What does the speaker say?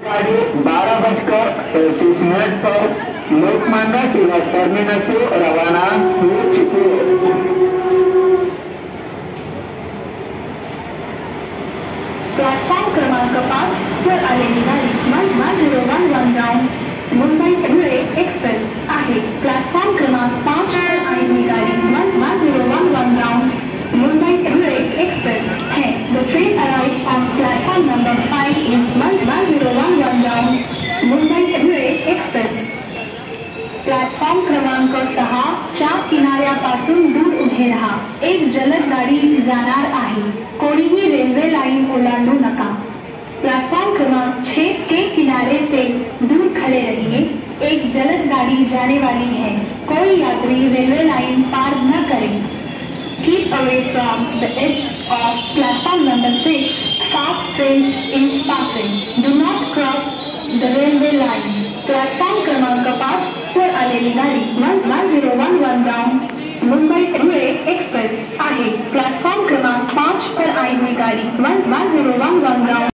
गाड़ी 12:37 पर लोकमान्य तिलक टर्मिनस से रवाना हो चुकी है। प्लॅटफॉर्म क्रमांक 5 वर आलेली गाडी 1011 डाऊन मुंबई धुळे एक्सप्रेस आहे। प्लॅटफॉर्म क्रमांक 5 पर आलेली गाड़ी 1011 डाऊन मुंबई धुळे एक्सप्रेस है। The train arrived on platform number 5 is 1011 down Mumbai Dhule express. Platform क्रमांक 6 च्या किनाऱ्यापासून दूर उभे रहा, एक जलद गाड़ी जाणार आहे, कोणीही रेल्वे लाइन ओलांडू नका। प्लेटफॉर्म क्रमांक 6 के किनारे से दूर खड़े रहिए, एक जलद गाड़ी जाने वाली है, कोई यात्री रेलवे लाइन पार न करें। Keep away from the edge of platform number 6. Fast train is passing. Do not cross the railway line. Platform क्रमांक 5 वर आलेली गाडी 1011 डाऊन मुंबई धुळे एक्सप्रेस आहे। प्लॅटफॉर्म क्रमांक 5 पर आलेली गाड़ी 1011 डाऊन